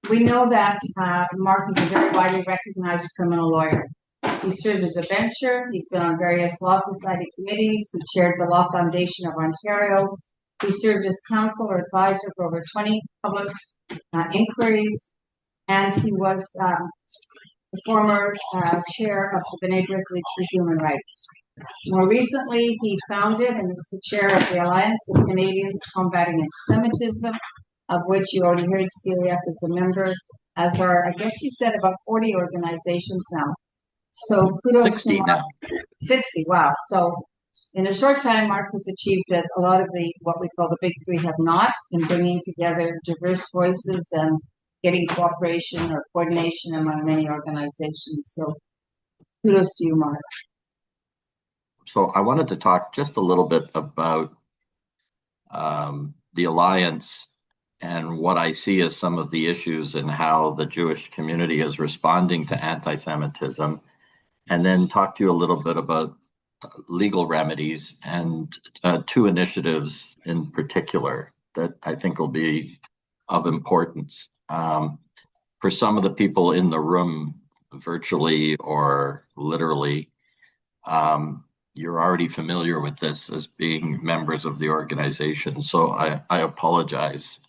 We know that Mark is a very widely recognized criminal lawyer. He served as a bencher. He's been on various Law Society committees. He chaired the Law Foundation of Ontario. He served as counsel or advisor for over 20 public inquiries. And he was the former chair of the Niagara Military Museum for Human Rights. More recently, he founded and is the chair of the Alliance of Canadians Combating Antisemitism, of which you already heard CAF is a member, as are, I guess you said, about 40 organizations now. So kudos to 60 Mark. now. 60, wow. So in a short time, Mark has achieved that a lot of the, what we call the big three have not, in bringing together diverse voices and getting cooperation or coordination among many organizations. So kudos to you, Mark. So I wanted to talk just a little bit about the Alliance and what I see as some of the issues and how the Jewish community is responding to anti-Semitism, and then talk to you a little bit about legal remedies and two initiatives in particular that I think will be of importance. For some of the people in the room, virtually or literally, you're already familiar with this as being members of the organization. So I apologize.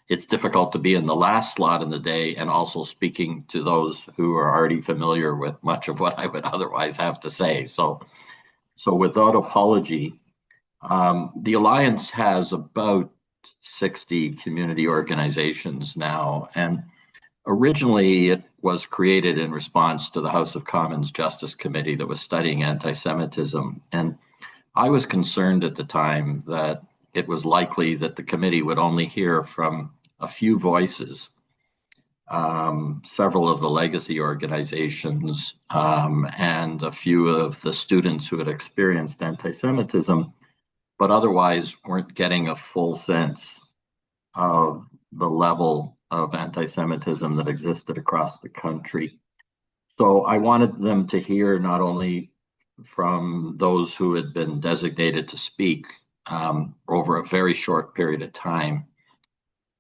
It's difficult to be in the last slot in the day and also speaking to those who are already familiar with much of what I would otherwise have to say. So without apology, the Alliance has about 60 community organizations now, and originally it was created in response to the House of Commons Justice Committee that was studying anti-Semitism. And I was concerned at the time that it was likely that the committee would only hear from a few voices, several of the legacy organizations, and a few of the students who had experienced anti-Semitism, but otherwise weren't getting a full sense of the level of anti-Semitism that existed across the country. So I wanted them to hear not only from those who had been designated to speak over a very short period of time,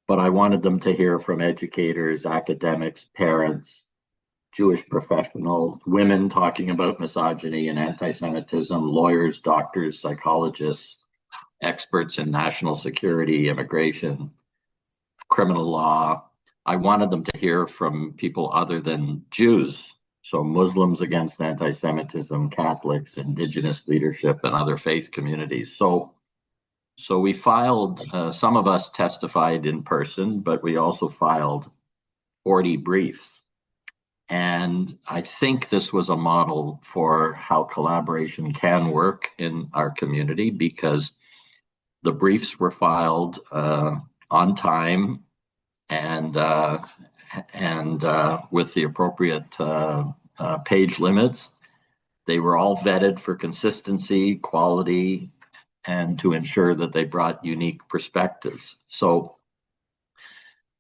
but I wanted them to hear from educators, academics, parents, Jewish professionals, women talking about misogyny and anti-Semitism, lawyers, doctors, psychologists, experts in national security, immigration, criminal law. I wanted them to hear from people other than Jews, so Muslims against anti-Semitism, Catholics, indigenous leadership, and other faith communities. So we filed, some of us testified in person, but we also filed 40 briefs. And I think this was a model for how collaboration can work in our community, because the briefs were filed on time and with the appropriate page limits. They were all vetted for consistency, quality, and to ensure that they brought unique perspectives. So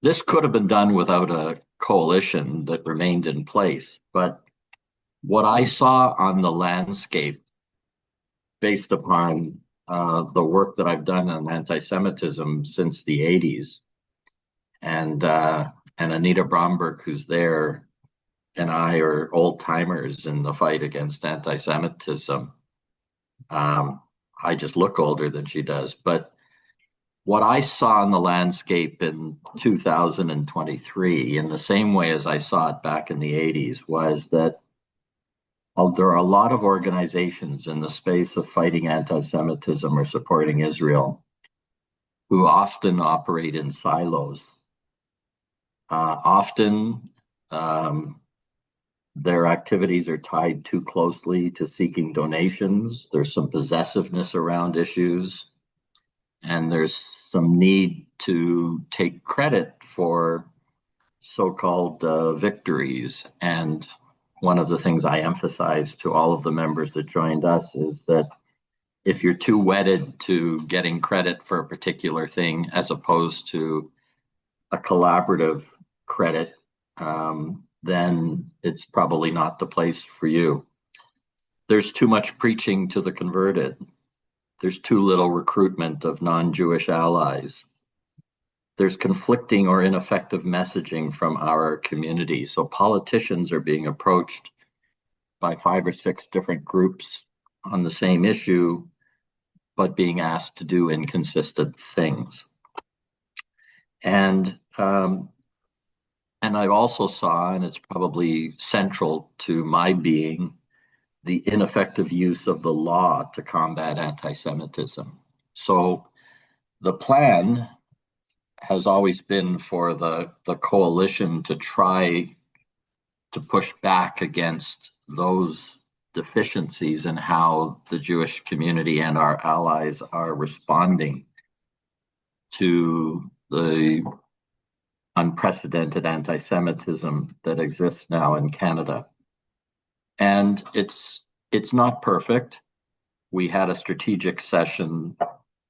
this could have been done without a coalition that remained in place. But what I saw on the landscape, based upon the work that I've done on anti-Semitism since the 80s, and Anita Bromberg, who's there, and I are old timers in the fight against anti-Semitism. I just look older than she does. But what I saw in the landscape in 2023, in the same way as I saw it back in the 80s, was that there are a lot of organizations in the space of fighting anti-Semitism or supporting Israel who often operate in silos. Often their activities are tied too closely to seeking donations. There's some possessiveness around issues, and there's some need to take credit for so-called victories. And one of the things I emphasize to all of the members that joined us is that if you're too wedded to getting credit for a particular thing as opposed to a collaborative credit, then it's probably not the place for you. There's too much preaching to the converted. There's too little recruitment of non-Jewish allies. there's conflicting or ineffective messaging from our community. So politicians are being approached by 5 or 6 different groups on the same issue, but being asked to do inconsistent things. And I also saw, and it's probably central to my being, the ineffective use of the law to combat anti-Semitism. So the plan has always been for the coalition to try to push back against those deficiencies in how the Jewish community and our allies are responding to the unprecedented anti-Semitism that exists now in Canada. And it's not perfect. We had a strategic session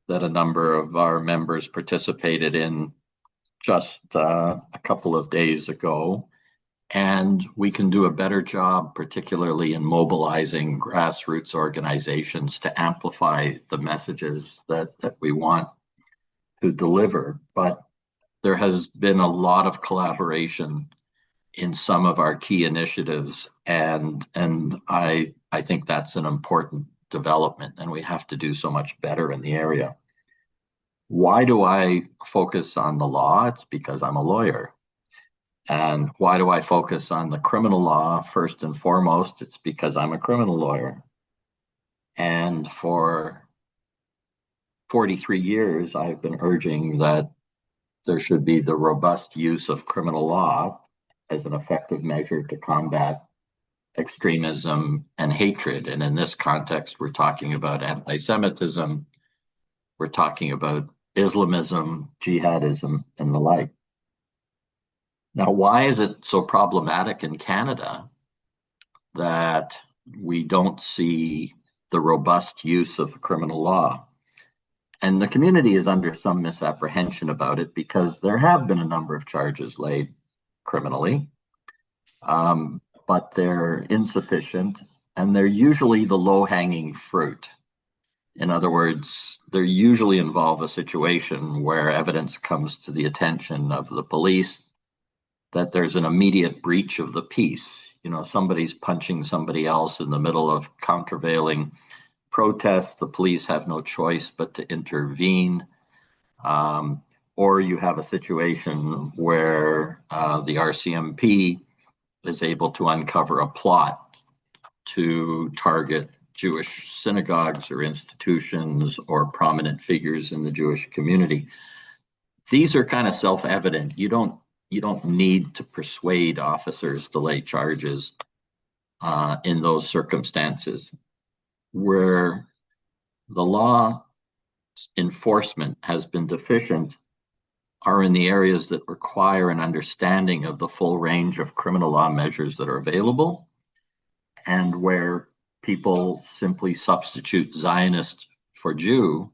that a number of our members participated in just a couple of days ago. And we can do a better job, particularly in mobilizing grassroots organizations to amplify the messages that we want to deliver. But there has been a lot of collaboration in some of our key initiatives, and I think that's an important development, and we have to do so much better in the area. Why do I focus on the law? It's because I'm a lawyer. And why do I focus on the criminal law first and foremost? It's because I'm a criminal lawyer. And for 43 years, I've been urging that there should be the robust use of criminal law as an effective measure to combat extremism and hatred. And in this context, we're talking about anti-Semitism, we're talking about Islamism, jihadism, and the like. Now, why is it so problematic in Canada that we don't see the robust use of criminal law? And the community is under some misapprehension about it because there have been a number of charges laid criminally, but they're insufficient and they're usually the low-hanging fruit. In other words, they usually involve a situation where evidence comes to the attention of the police that there's an immediate breach of the peace. You know, somebody's punching somebody else in the middle of countervailing protests. The police have no choice but to intervene. Or you have a situation where the RCMP is able to uncover a plot to target Jewish synagogues or institutions or prominent figures in the Jewish community. These are kind of self-evident. You don't need to persuade officers to lay charges in those circumstances. Where the law enforcement has been deficient are in the areas that require an understanding of the full range of criminal law measures that are available, and where people simply substitute Zionist for Jew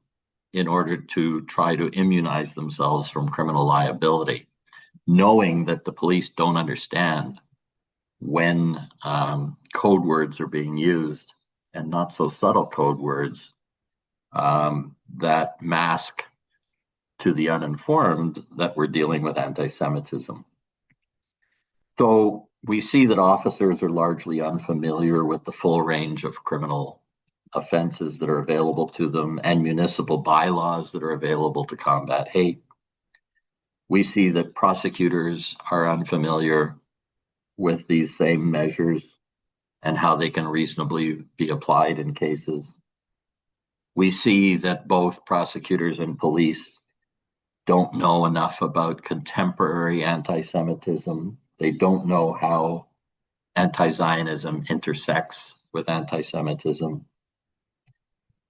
in order to try to immunize themselves from criminal liability, knowing that the police don't understand when code words are being used, and not so subtle code words that mask to the uninformed that we're dealing with anti-Semitism. So we see that officers are largely unfamiliar with the full range of criminal offenses that are available to them and municipal bylaws that are available to combat hate. We see that prosecutors are unfamiliar with these same measures and how they can reasonably be applied in cases. We see that both prosecutors and police don't know enough about contemporary anti-Semitism. They don't know how anti-Zionism intersects with anti-Semitism.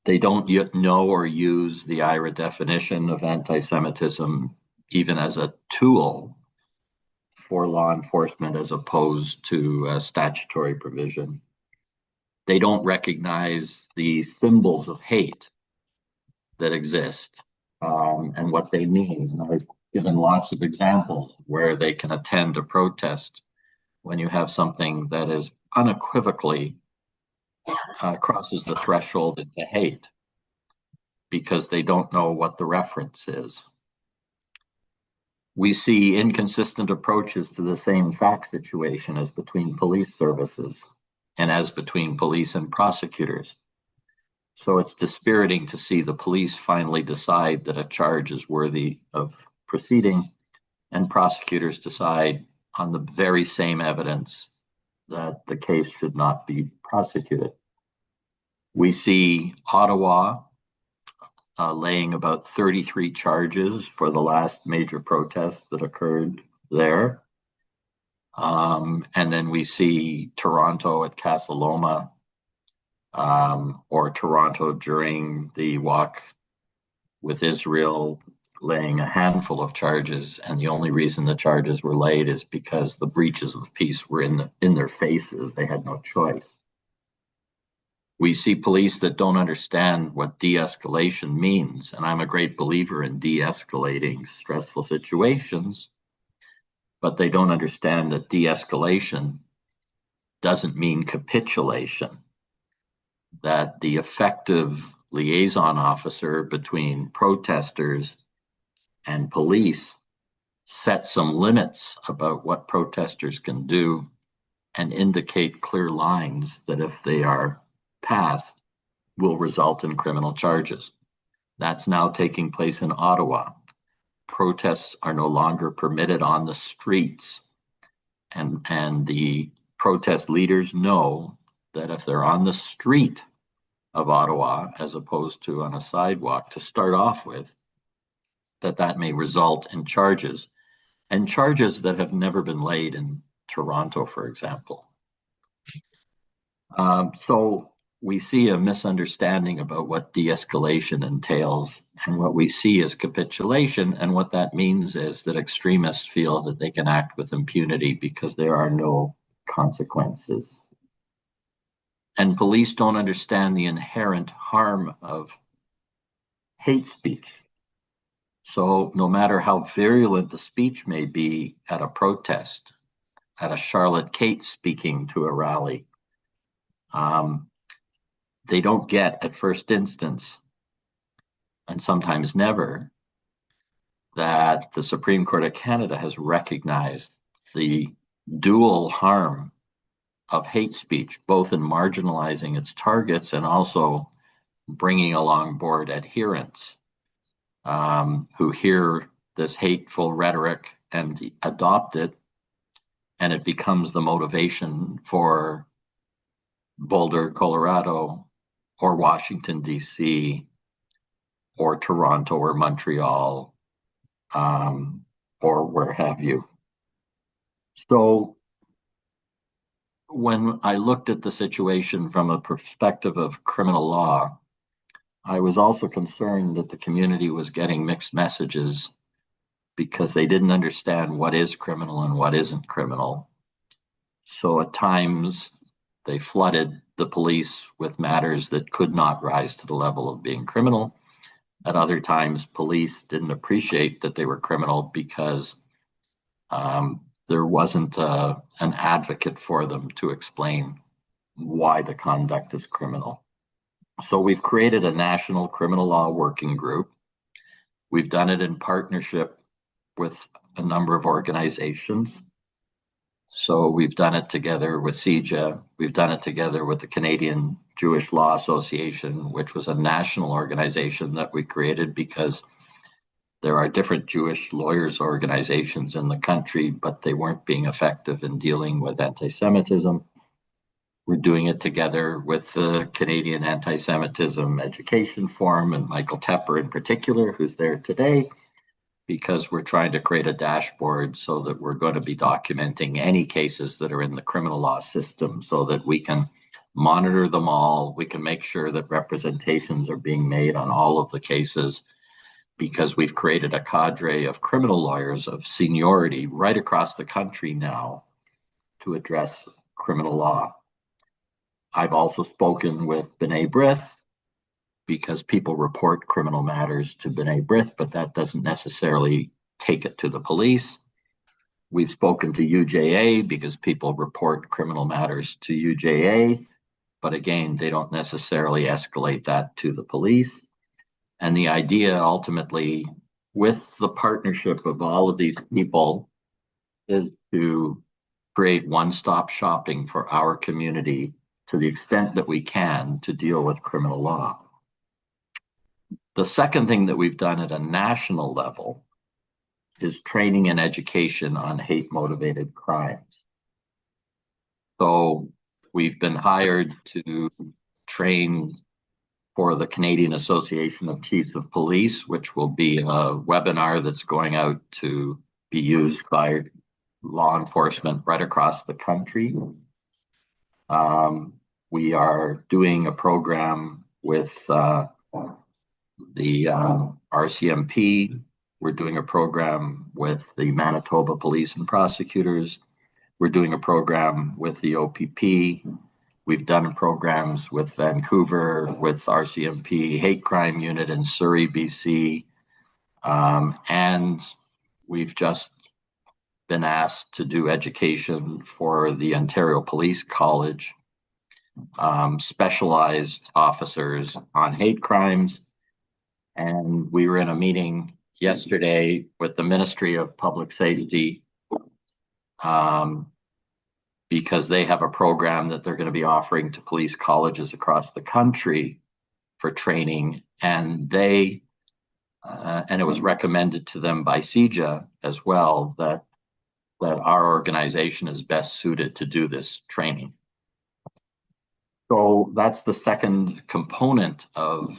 They don't yet know or use the IRA definition of anti-Semitism even as a tool for law enforcement as opposed to a statutory provision. They don't recognize the symbols of hate that exist and what they mean. And I've given lots of examples where they can attend a protest when you have something that is unequivocally crosses the threshold into hate because they don't know what the reference is. We see inconsistent approaches to the same fact situation as between police services and as between police and prosecutors. So it's dispiriting to see the police finally decide that a charge is worthy of proceeding, and prosecutors decide on the very same evidence that the case should not be prosecuted. We see Ottawa laying about 33 charges for the last major protest that occurred there. And then we see Toronto at Casa Loma, or Toronto during the walk with Israel, laying a handful of charges. And the only reason the charges were laid is because the breaches of peace were in their faces. They had no choice. We see police that don't understand what de-escalation means, and I'm a great believer in de-escalating stressful situations, but they don't understand that de-escalation doesn't mean capitulation, that the effective liaison officer between protesters and police set some limits about what protesters can do and indicate clear lines that if they are passed will result in criminal charges. That's now taking place in Ottawa. Protests are no longer permitted on the streets, and the protest leaders know that if they're on the street of Ottawa as opposed to on a sidewalk to start off with, that may result in charges, and charges that have never been laid in Toronto, for example. So we see a misunderstanding about what de-escalation entails, and what we see is capitulation. And what that means is that extremists feel that they can act with impunity because there are no consequences. And police don't understand the inherent harm of hate speech. So no matter how virulent the speech may be at a protest, at a Charlotte Kate speaking to a rally, they don't get at first instance, and sometimes never, that the Supreme Court of Canada has recognized the dual harm of hate speech, both in marginalizing its targets and also bringing along board adherents who hear this hateful rhetoric and adopt it, and it becomes the motivation for Boulder, Colorado, or Washington, D.C., or Toronto, or Montreal, or where have you. So when I looked at the situation from a perspective of criminal law, I was also concerned that the community was getting mixed messages because they didn't understand what is criminal and what isn't criminal. So at times they flooded the police with matters that could not rise to the level of being criminal. At other times, police didn't appreciate that they were criminal because there wasn't an advocate for them to explain why the conduct is criminal. So we've created a national criminal law working group. We've done it in partnership with a number of organizations. So we've done it together with CEJA. We've done it together with the Canadian Jewish Law Association, which was a national organization that we created because there are different Jewish lawyers organizations in the country, but they weren't being effective in dealing with anti-Semitism. We're doing it together with the Canadian Anti-Semitism Education Forum and Michael Tepper in particular, who's there today, because we're trying to create a dashboard so that we're going to be documenting any cases that are in the criminal law system so that we can monitor them all. We can make sure that representations are being made on all of the cases, because we've created a cadre of criminal lawyers of seniority right across the country now to address criminal law. I've also spoken with B'nai B'rith, because people report criminal matters to B'nai B'rith, but that doesn't necessarily take it to the police. We've spoken to UJA because people report criminal matters to UJA, but again, they don't necessarily escalate that to the police. And the idea ultimately with the partnership of all of these people is to create one-stop shopping for our community to the extent that we can to deal with criminal law. The second thing that we've done at a national level is training and education on hate-motivated crimes. So we've been hired to train for the Canadian Association of Chiefs of Police, which will be a webinar that's going out to be used by law enforcement right across the country. We are doing a program with the RCMP. We're doing a program with the Manitoba Police and Prosecutors. We're doing a program with the OPP. We've done programs with Vancouver, with RCMP Hate Crime Unit in Surrey, BC. And we've just been asked to do education for the Ontario Police College, specialized officers on hate crimes. And we were in a meeting yesterday with the Ministry of Public Safety, because they have a program that they're going to be offering to police colleges across the country for training. And it was recommended to them by CJA as well that our organization is best suited to do this training. So that's the second component of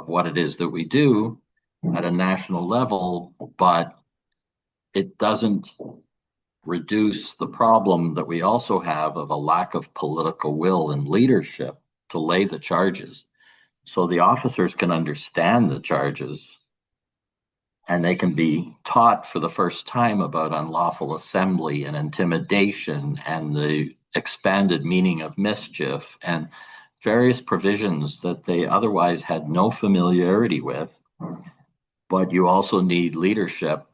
what it is that we do at a national level, but it doesn't reduce the problem that we also have of a lack of political will and leadership to lay the charges. So the officers can understand the charges and they can be taught for the first time about unlawful assembly and intimidation and the expanded meaning of mischief and various provisions that they otherwise had no familiarity with. But you also need leadership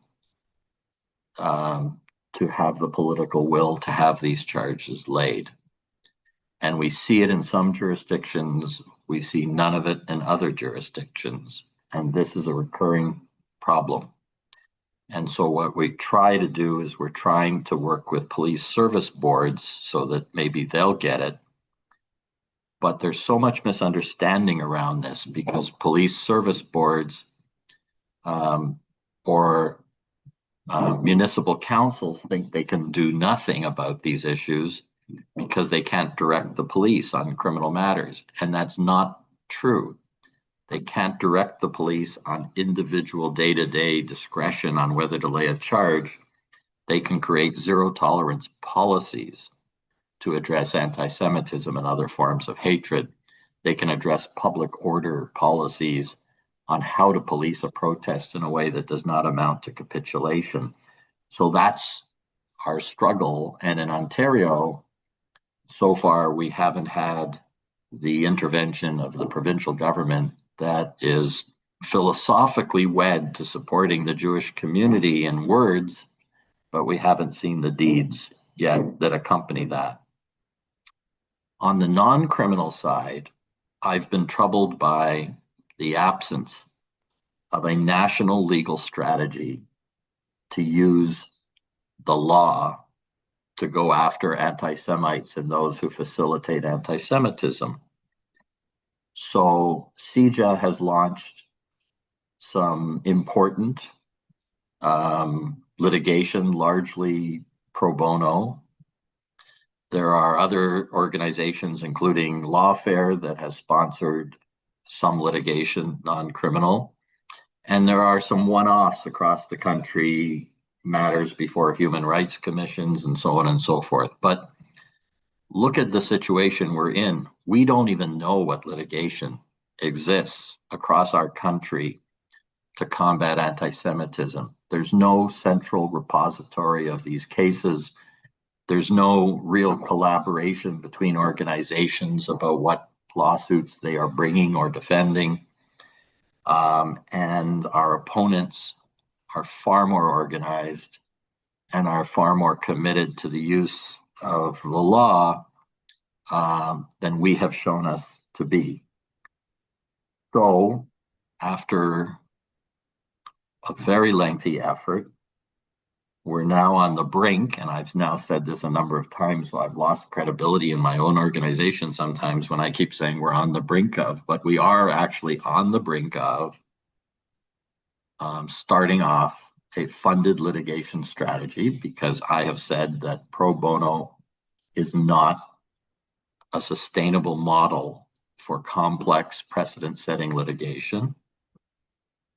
to have the political will to have these charges laid. And we see it in some jurisdictions. We see none of it in other jurisdictions. And this is a recurring problem. And so what we try to do is we're trying to work with police service boards so that maybe they'll get it. But there's so much misunderstanding around this because police service boards or municipal councils think they can do nothing about these issues because they can't direct the police on criminal matters. And that's not true. They can't direct the police on individual day-to-day discretion on whether to lay a charge. They can create zero-tolerance policies to address anti-Semitism and other forms of hatred. They can address public order policies on how to police a protest in a way that does not amount to capitulation. So that's our struggle. And in Ontario, so far, we haven't had the intervention of the provincial government that is philosophically wed to supporting the Jewish community in words, but we haven't seen the deeds yet that accompany that. On the non-criminal side, I've been troubled by the absence of a national legal strategy to use the law to go after anti-Semites and those who facilitate anti-Semitism. So CJA has launched some important litigation, largely pro bono. There are other organizations, including Lawfare, that has sponsored some litigation, non-criminal. And there are some one-offs across the country, matters before human rights commissions and so on and so forth. But look at the situation we're in. We don't even know what litigation exists across our country to combat anti-Semitism. There's no central repository of these cases. There's no real collaboration between organizations about what lawsuits they are bringing or defending. And our opponents are far more organized and are far more committed to the use of the law than we have shown us to be. So after a very lengthy effort. We're now on the brink, and I've now said this a number of times, so I've lost credibility in my own organization sometimes when I keep saying we're on the brink of, but we are actually on the brink of starting off a funded litigation strategy, because I have said that pro bono is not a sustainable model for complex precedent-setting litigation.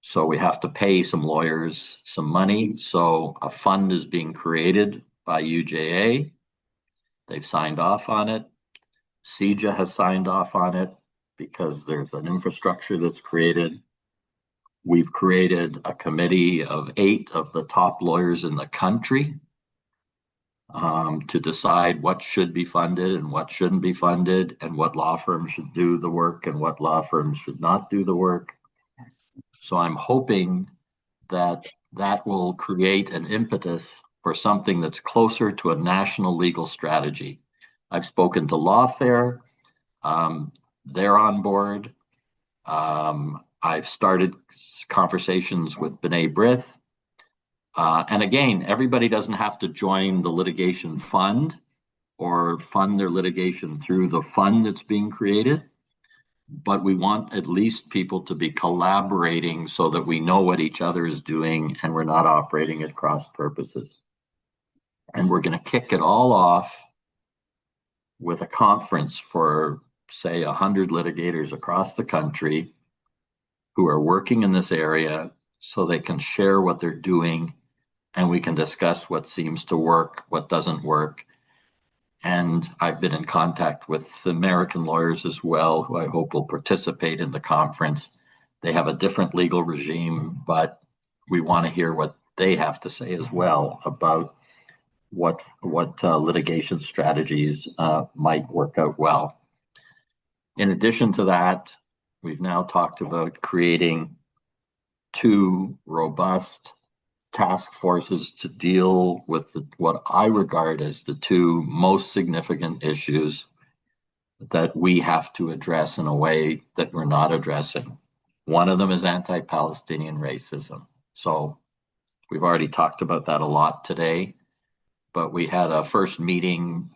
So we have to pay some lawyers some money. So a fund is being created by UJA. They've signed off on it. CJA has signed off on it because there's an infrastructure that's created. We've created a committee of 8 of the top lawyers in the country to decide what should be funded and what shouldn't be funded, and what law firms should do the work and what law firms should not do the work. So I'm hoping that that will create an impetus for something that's closer to a national legal strategy. I've spoken to Lawfare. They're on board. I've started conversations with B'nai B'rith. And again, everybody doesn't have to join the litigation fund or fund their litigation through the fund that's being created. But we want at least people to be collaborating so that we know what each other is doing and we're not operating at cross purposes. And we're going to kick it all off with a conference for, say, 100 litigators across the country who are working in this area, so they can share what they're doing and we can discuss what seems to work, what doesn't work. And I've been in contact with American lawyers as well, who I hope will participate in the conference. They have a different legal regime, but we want to hear what they have to say as well about what litigation strategies might work out well. In addition to that, we've now talked about creating 2 robust task forces to deal with what I regard as the 2 most significant issues that we have to address in a way that we're not addressing. One of them is anti-Palestinian racism. So we've already talked about that a lot today, but we had a first meeting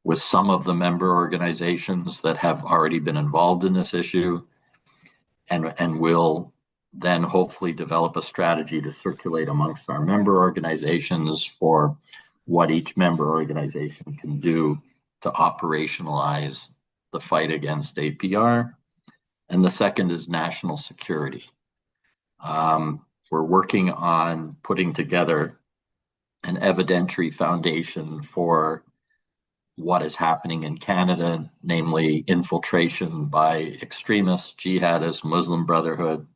with some of the member organizations that have already been involved in this issue, and will then hopefully develop a strategy to circulate amongst our member organizations for what each member organization can do to operationalize the fight against APR. And the second is national security. We're working on putting together an evidentiary foundation for what is happening in Canada, namely infiltration by extremists, jihadists, Muslim Brotherhood,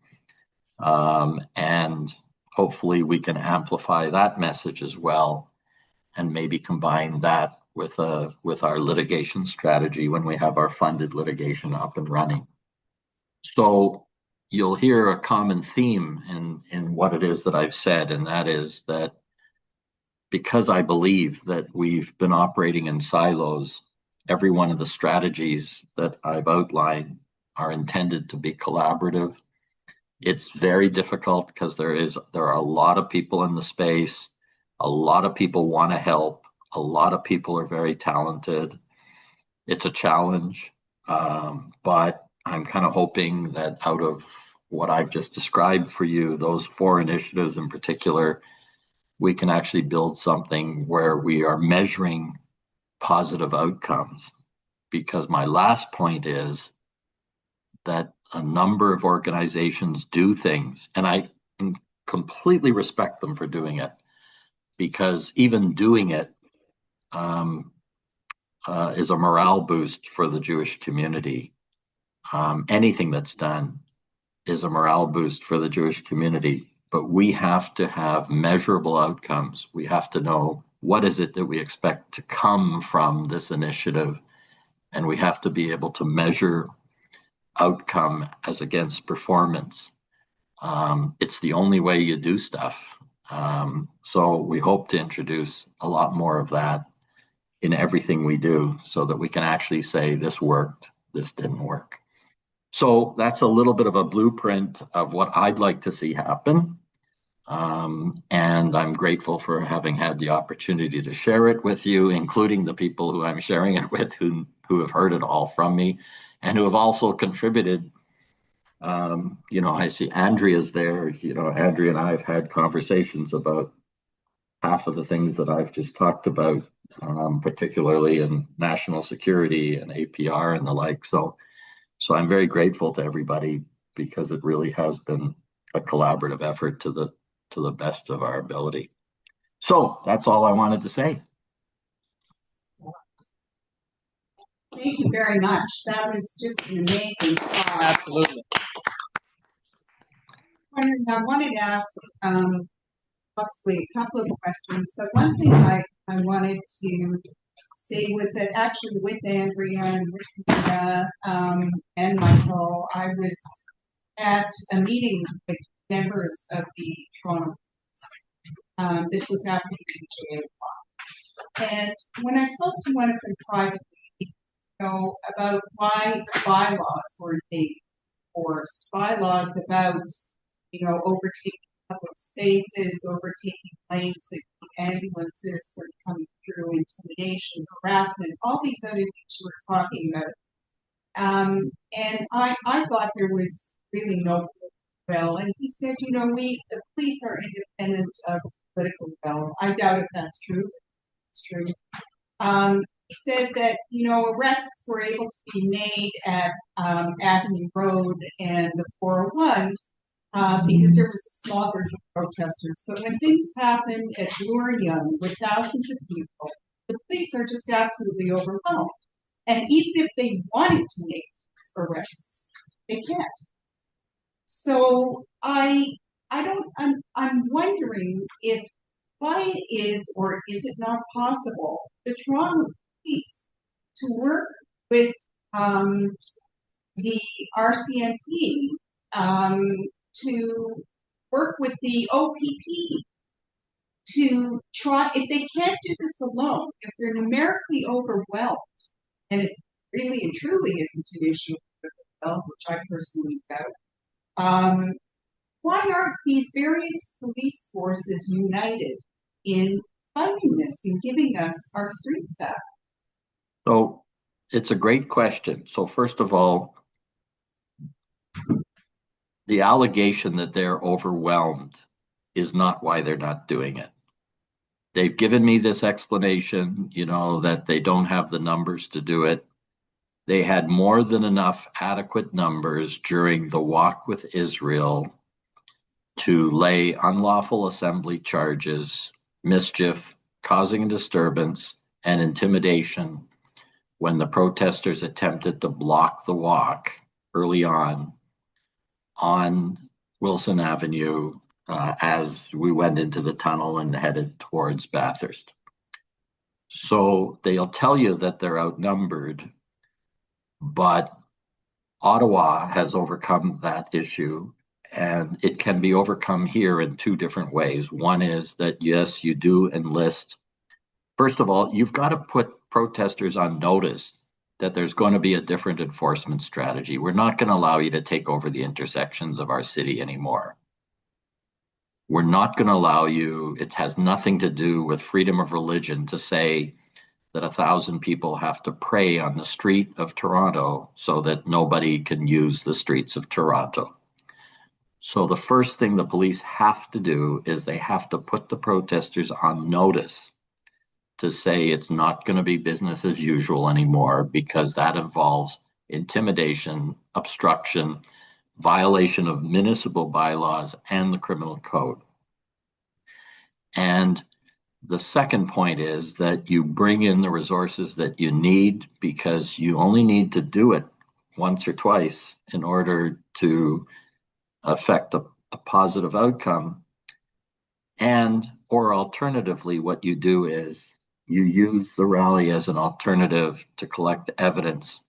and hopefully we can amplify that message as well, and maybe combine that with our litigation strategy when we have our funded litigation up and running. So you'll hear a common theme in what it is that I've said, and that is that because I believe that we've been operating in silos, every one of the strategies that I've outlined are intended to be collaborative. It's very difficult because there are a lot of people in the space. A lot of people want to help. A lot of people are very talented. It's a challenge, but I'm kind of hoping that out of what I've just described for you, those 4 initiatives in particular, we can actually build something where we are measuring positive outcomes. Because my last point is that a number of organizations do things, and I completely respect them for doing it, because even doing it is a morale boost for the Jewish community. Anything that's done is a morale boost for the Jewish community, but we have to have measurable outcomes. We have to know what is it that we expect to come from this initiative, and we have to be able to measure outcome as against performance. It's the only way you do stuff. So we hope to introduce a lot more of that in everything we do, so that we can actually say this worked, this didn't work. So that's a little bit of a blueprint of what I'd like to see happen. And I'm grateful for having had the opportunity to share it with you, including the people who I'm sharing it with who have heard it all from me and who have also contributed. I see Andrea's there. Andrea and I have had conversations about half of the things that I've just talked about, particularly in national security and APR and the like. So I'm very grateful to everybody because it really has been a collaborative effort to the best of our ability. So that's all I wanted to say. Thank you very much. That was just an amazing talk. Absolutely. I wanted to ask possibly a couple of questions. So one thing I wanted to say was that actually with Andrea and with Nina, and Michael, I was at a meeting with members of the Toronto. This was after the GA. And when I spoke to one of them privately, about why bylaws were being enforced, bylaws about, overtaking public spaces, overtaking lanes, ambulances were coming through, intimidation, harassment, all these other things you were talking about. And I thought there was really no will. And he said, the police are independent of political will. I doubt if that's true. It's true. He said that, arrests were able to be made at Avenue Road and the 401 because there was a small group of protesters. But when things happen at Bloor-Yonge with thousands of people, the police are just absolutely overwhelmed. And even if they wanted to make arrests, they can't. So I'm wondering if why it is or is it not possible the Toronto police to work with the RCMP to work with the OPP to try, if they can't do this alone, if they're numerically overwhelmed, and it really and truly isn't an issue of health, which I personally doubt, why aren't these various police forces united in fighting this and giving us our streets back? So it's a great question. So first of all, the allegation that they're overwhelmed is not why they're not doing it. They've given me this explanation, that they don't have the numbers to do it. They had more than enough adequate numbers during the walk with Israel to lay unlawful assembly charges, mischief, causing a disturbance, and intimidation when the protesters attempted to block the walk early on Wilson Avenue as we went into the tunnel and headed towards Bathurst. So they'll tell you that they're outnumbered, but Ottawa has overcome that issue, and it can be overcome here in two different ways. One is that, yes, you do enlist. First of all, you've got to put protesters on notice that there's going to be a different enforcement strategy. We're not going to allow you to take over the intersections of our city anymore. We're not going to allow you, it has nothing to do with freedom of religion to say that 1,000 people have to pray on the street of Toronto so that nobody can use the streets of Toronto. So the first thing the police have to do is they have to put the protesters on notice to say it's not going to be business as usual anymore, because that involves intimidation, obstruction, violation of municipal bylaws and the criminal code. And the second point is that you bring in the resources that you need, because you only need to do it once or twice in order to affect a positive outcome. Or alternatively, what you do is you use the rally as an alternative to collect evidence.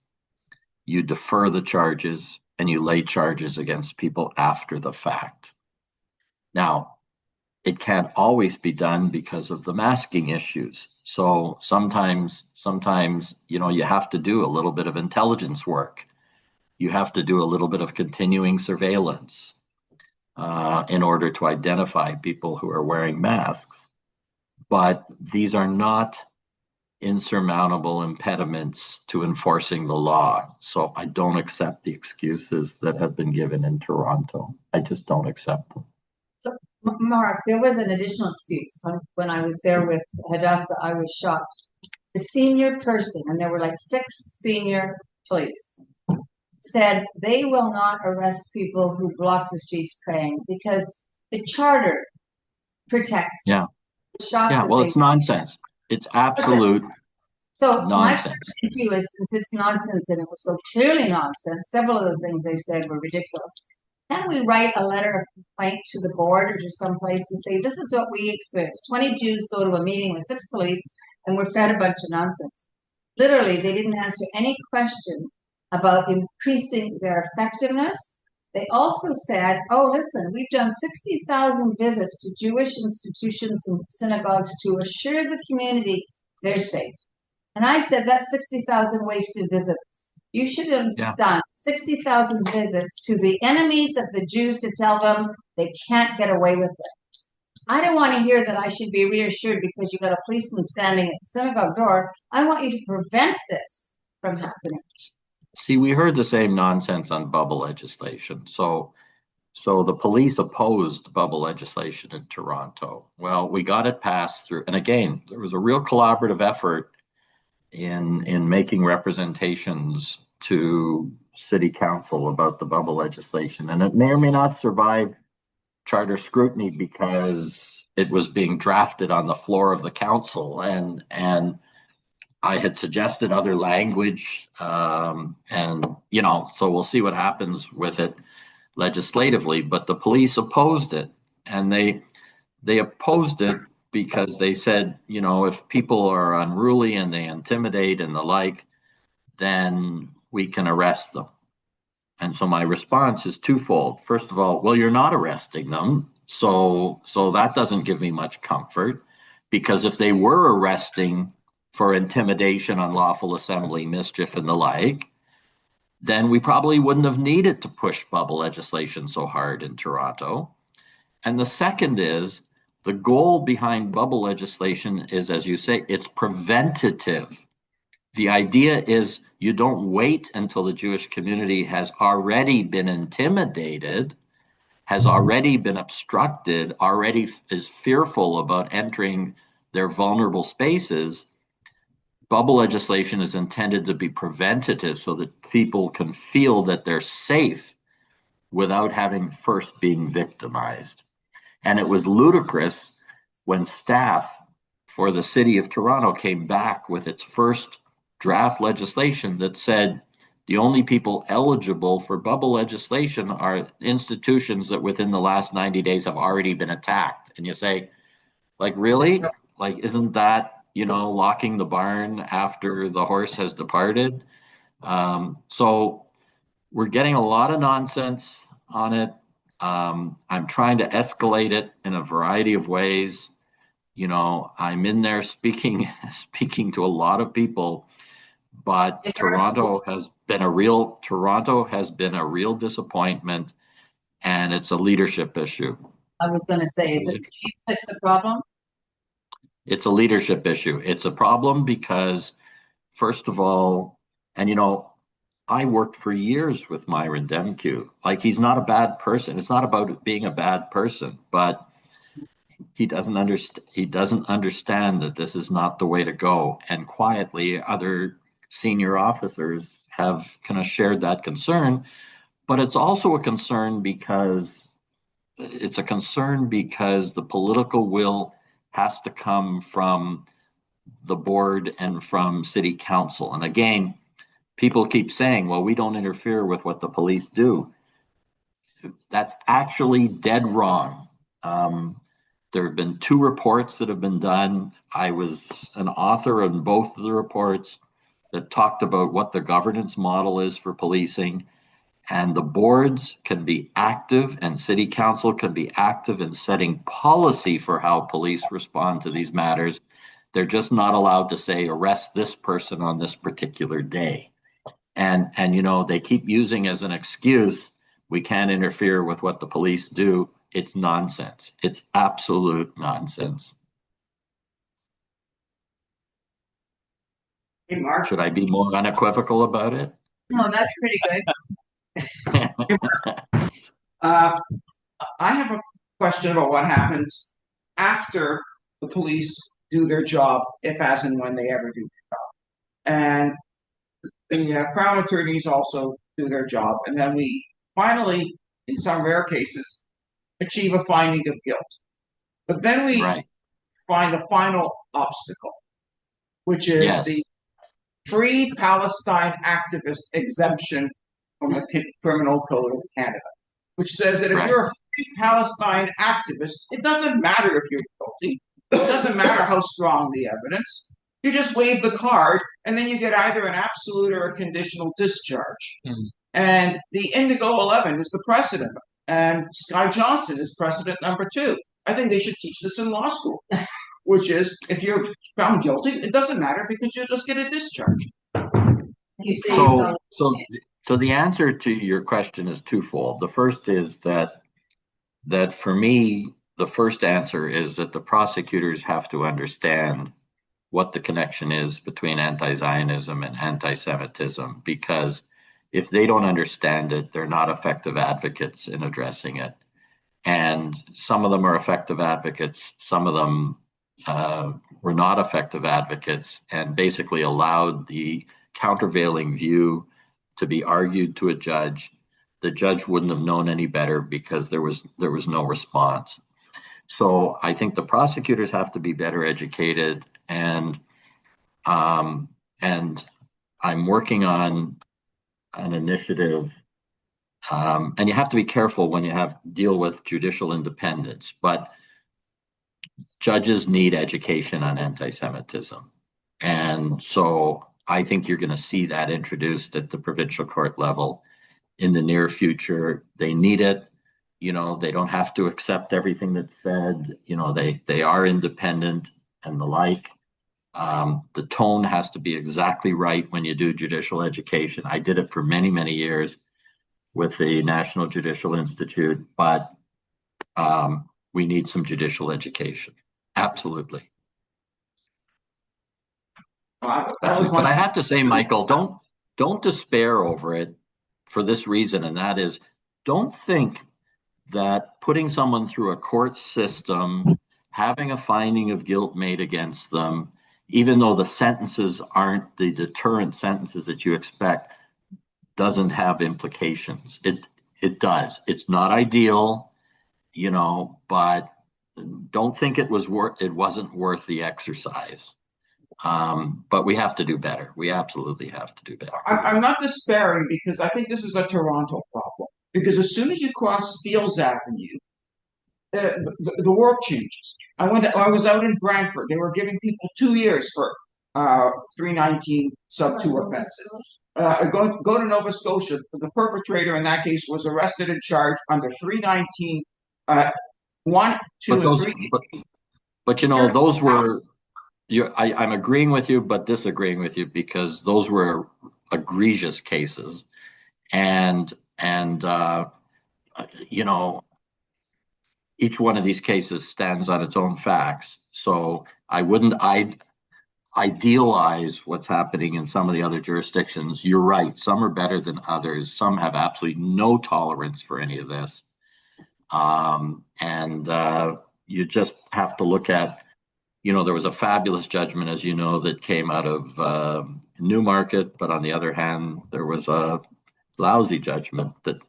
You defer the charges and you lay charges against people after the fact. Now, it can't always be done because of the masking issues. So sometimes, you have to do a little bit of intelligence work. You have to do a little bit of continuing surveillance. in order to identify people who are wearing masks. But these are not insurmountable impediments to enforcing the law. So I don't accept the excuses that have been given in Toronto. I just don't accept them. So, Mark, there was an additional excuse. When I was there with Hadassah, I was shocked. The senior person, and there were like 6 senior police, said they will not arrest people who block the streets praying because the charter protects them. Yeah. Shocked Yeah. that Well, they. it's nonsense. It's absolute So my nonsense. question to you is, since it's nonsense and it was so clearly nonsense, several of the things they said were ridiculous. Can we write a letter of complaint to the board or to some place to say, this is what we experienced? 20 Jews go to a meeting with 6 police and we're fed a bunch of nonsense. Literally, they didn't answer any question about increasing their effectiveness. They also said, oh, listen, we've done 60,000 visits to Jewish institutions and synagogues to assure the community they're safe. And I said, that's 60,000 wasted visits. You should have Yeah. done 60,000 visits to the enemies of the Jews to tell them they can't get away with it. I don't want to hear that I should be reassured because you got a policeman standing at the synagogue door. I want you to prevent this from happening. See, we heard the same nonsense on bubble legislation. So the police opposed bubble legislation in Toronto. Well, we got it passed through. And again, there was a real collaborative effort in making representations to city council about the bubble legislation. And it may or may not survive charter scrutiny because it was being drafted on the floor of the council. And I had suggested other language, so we'll see what happens with it legislatively. But the police opposed it, and they opposed it because they said, if people are unruly and they intimidate and the like, then we can arrest them. And so my response is twofold. First of all, well, you're not arresting them, so that doesn't give me much comfort, because if they were arresting for intimidation, unlawful assembly, mischief, and the like, then we probably wouldn't have needed to push bubble legislation so hard in Toronto. And the second is, the goal behind bubble legislation is, as you say, it's preventative. The idea is you don't wait until the Jewish community has already been intimidated, has already been obstructed, already is fearful about entering their vulnerable spaces. Bubble legislation is intended to be preventative so that people can feel that they're safe without having first being victimized. And it was ludicrous when staff for the city of Toronto came back with its first draft legislation that said the only people eligible for bubble legislation are institutions that within the last 90 days have already been attacked. And you say, like, really? Like, isn't that, locking the barn after the horse has departed? So we're getting a lot of nonsense on it. I'm trying to escalate it in a variety of ways. I'm in there speaking to a lot of people, but Toronto has been a real disappointment, and it's a leadership issue. I was going to say, is it that's the problem? It's a leadership issue. It's a problem because, first of all, and I worked for years with Myron Demke. Like, he's not a bad person. It's not about being a bad person, but he doesn't understand that this is not the way to go. And quietly, other senior officers have kind of shared that concern. But it's also a concern because the political will has to come from the board and from city council. And again, people keep saying, well, we don't interfere with what the police do. That's actually dead wrong. There have been 2 reports that have been done. I was an author on both of the reports that talked about what the governance model is for policing. And the boards can be active and city council can be active in setting policy for how police respond to these matters. They're just not allowed to say, arrest this person on this particular day. And they keep using as an excuse We can't interfere with what the police do. It's nonsense. It's absolute nonsense. Hey, Mark. Should I be more unequivocal about it? No, that's pretty good. I have a question about what happens after the police do their job, if as and when they ever do. And the Crown attorneys also do their job. And then we finally, in some rare cases, achieve a finding of guilt. But then we Right. find the final obstacle, which is Yes. the Free Palestine Activist exemption from the Criminal Code of Canada, which says that if Right. you're a Free Palestine activist, it doesn't matter if you're guilty. It doesn't matter how strong the evidence. You just wave the card, and then you get either an absolute or a conditional discharge. And the Indigo 11 is the precedent, and Sky Johnson is precedent number 2. I think they should teach this in law school, which is if you're found guilty, it doesn't matter because you'll just get a discharge. You say So the answer to your question is twofold. The first is that for me, the first answer is that the prosecutors have to understand what the connection is between anti-Zionism and anti-Semitism, because if they don't understand it, they're not effective advocates in addressing it. And some of them are effective advocates, some of them were not effective advocates, and basically allowed the countervailing view to be argued to a judge. The judge wouldn't have known any better because there was no response. So I think the prosecutors have to be better educated, and I'm working on an initiative. And you have to be careful when you deal with judicial independence, but judges need education on anti-Semitism. And so I think you're going to see that introduced at the provincial court level in the near future. They need it. They don't have to accept everything that's said. They are independent and the like. The tone has to be exactly right when you do judicial education. I did it for many, many years with the National Judicial Institute, but we need some judicial education. Absolutely. But I have to say, Michael, don't despair over it for this reason, and that is, don't think that putting someone through a court system, having a finding of guilt made against them, even though the sentences aren't the deterrent sentences that you expect, doesn't have implications. It does. It's not ideal, but don't think it wasn't worth the exercise. But we have to do better. We absolutely have to do better. I'm not despairing because I think this is a Toronto problem. Because as soon as you cross Steeles Avenue, the world changes. I was out in Brantford. They were giving people 2 years for 319 sub 2 offenses. Go to Nova Scotia. The perpetrator in that case was arrested and charged under 319 1, 2, and 3. But those were. I'm agreeing with you, but disagreeing with you, because those were egregious cases, and each one of these cases stands on its own facts. So I wouldn't idealize what's happening in some of the other jurisdictions. You're right. Some are better than others. Some have absolutely no tolerance for any of this. You just have to look at, there was a fabulous judgment, as you know, that came out of Newmarket, but on the other hand, there was a lousy judgment that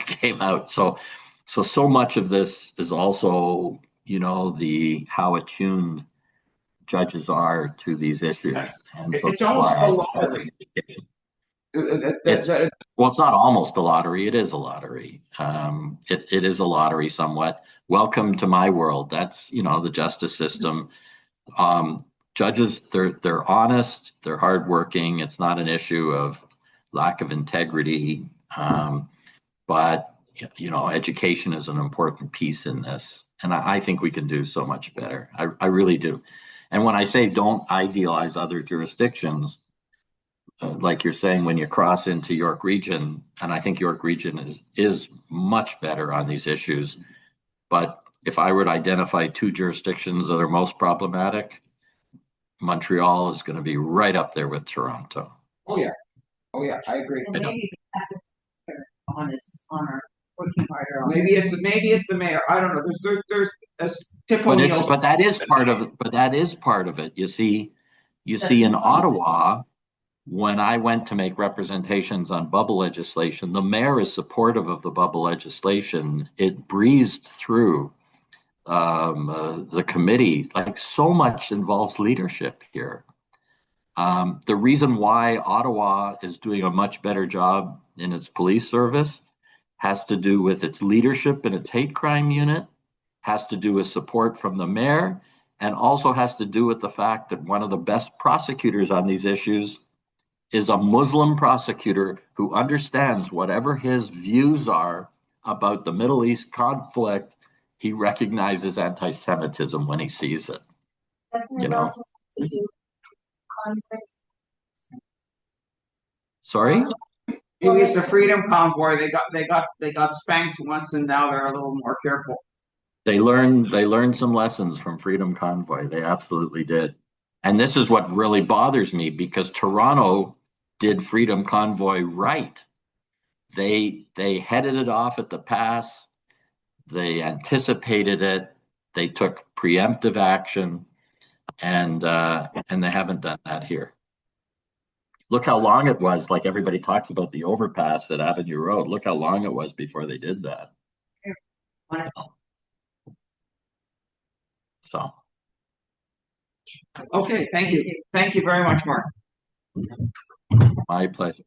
came out. So much of this is also, how attuned judges are to these issues. And so it's almost a lottery. Well, it's not almost a lottery. It is a lottery. It is a lottery somewhat. Welcome to my world. That's, the justice system. Judges, they're honest, they're hardworking. It's not an issue of lack of integrity. But, education is an important piece in this. And I think we can do so much better. I really do. And when I say don't idealize other jurisdictions, like you're saying, when you cross into York Region, and I think York Region is much better on these issues. But if I were to identify two jurisdictions that are most problematic, Montreal is going to be right up there with Toronto. Oh yeah, oh yeah, I agree. So maybe that's on our working harder on. Maybe it's the mayor. I don't know. There's a Tip But O'Neill's. that is part of it. But that is part of it. You see in Ottawa, when I went to make representations on bubble legislation, the mayor is supportive of the bubble legislation. It breezed through the committee. Like, so much involves leadership here. The reason why Ottawa is doing a much better job in its police service has to do with its leadership in its hate crime unit, has to do with support from the mayor, and also has to do with the fact that one of the best prosecutors on these issues is a Muslim prosecutor who understands whatever his views are about the Middle East conflict. He recognizes anti-Semitism when he sees it. Doesn't it also to do conflict? Sorry? At least the Freedom Convoy, they got spanked once, and now they're a little more careful. They learned some lessons from Freedom Convoy. They absolutely did. And this is what really bothers me, because Toronto did Freedom Convoy right. They headed it off at the pass. They anticipated it. They took preemptive action, and they haven't done that here. Look how long it was. Like, everybody talks about the overpass at Avenue Road. Look how long it was before they did that. So. Okay, thank you. Thank you very much, Mark. My pleasure.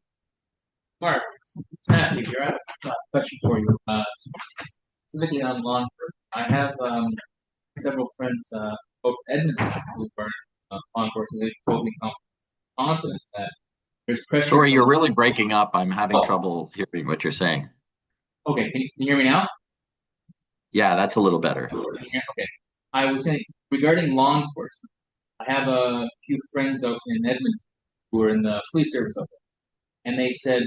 Mark, it's Matthew here. I have a question for you. Specifically on law enforcement. I have several friends, both Edmonton, who are law enforcement. They told me confidence that there's pressure. Sorry, you're really breaking up. I'm having trouble hearing what you're saying. Okay, can you hear me now? Yeah, that's a little better. Okay. I was saying, regarding law enforcement, I have a few friends out in Edmonton who are in the police service out there, and they said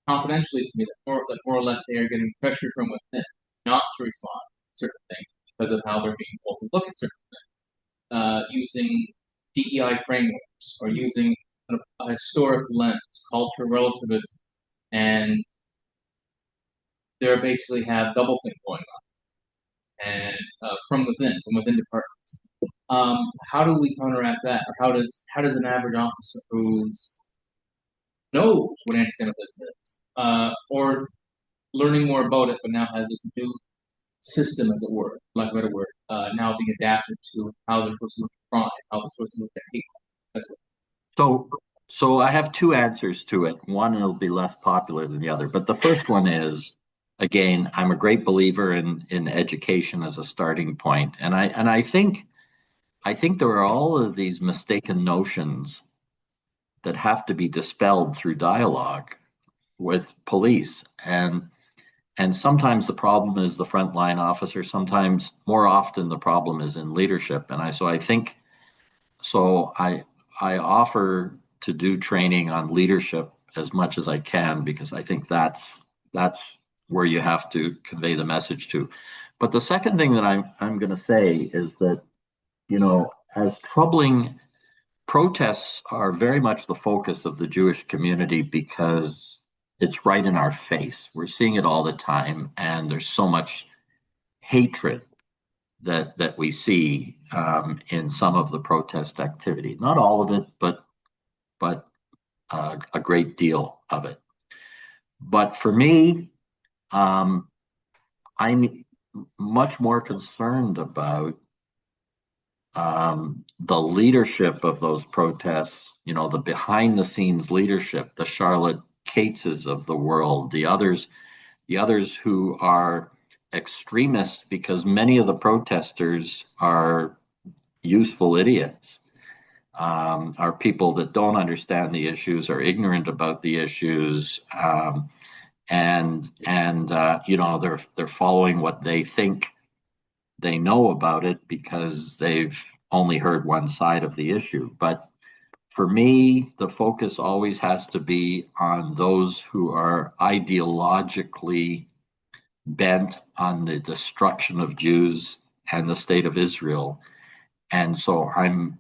confidentially to me that more or less they are getting pressure from within not to respond to certain things because of how they're being told to look at certain things, using DEI frameworks or using a historic lens, cultural relativism, and they basically have double think going on, and from within departments. How do we counteract that, or how does an average officer who knows what anti-Semitism is, or learning more about it, but now has this new system, as it were, like a better word, now being adapted to how they're supposed to look at crime, how they're supposed to look at hate. So I have two answers to it. One will be less popular than the other, but the first one is, again, I'm a great believer in education as a starting point, and I think there are all of these mistaken notions that have to be dispelled through dialogue with police, and sometimes the problem is the frontline officer. Sometimes, more often, the problem is in leadership, and I offer to do training on leadership as much as I can, because I think that's where you have to convey the message to. But the second thing that I'm going to say is that, as troubling, protests are very much the focus of the Jewish community because it's right in our face. We're seeing it all the time, and there's so much hatred that we see in some of the protest activity. Not all of it, but a great deal of it. But for me, I'm much more concerned about the leadership of those protests, the behind the scenes leadership, the Charlotte Cateses of the world, the others who are extremists, because many of the protesters are useful idiots, are people that don't understand the issues, are ignorant about the issues, and they're following what they think they know about it because they've only heard one side of the issue. But For me, the focus always has to be on those who are ideologically bent on the destruction of Jews and the state of Israel. And so I'm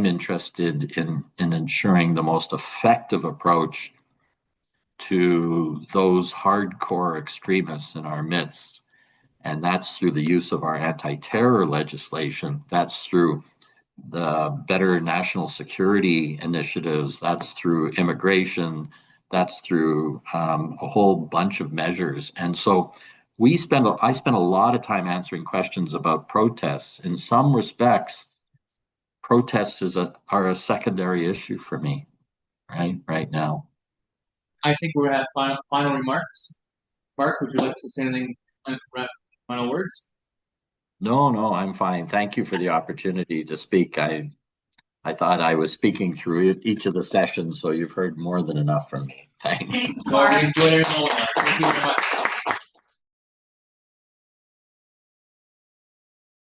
interested in ensuring the most effective approach to those hardcore extremists in our midst. And that's through the use of our anti-terror legislation. That's through the better national security initiatives. That's through immigration. That's through a whole bunch of measures. And so I spend a lot of time answering questions about protests. In some respects, protests are a secondary issue for me right now. I think we're at final remarks. Mark, would you like to say anything? Final words? No, I'm fine. Thank you for the opportunity to speak. I thought I was speaking through each of the sessions, so you've heard more than enough from me. Thanks. Thanks, Well, Mark. we enjoyed it all, Mark. Thank you very much.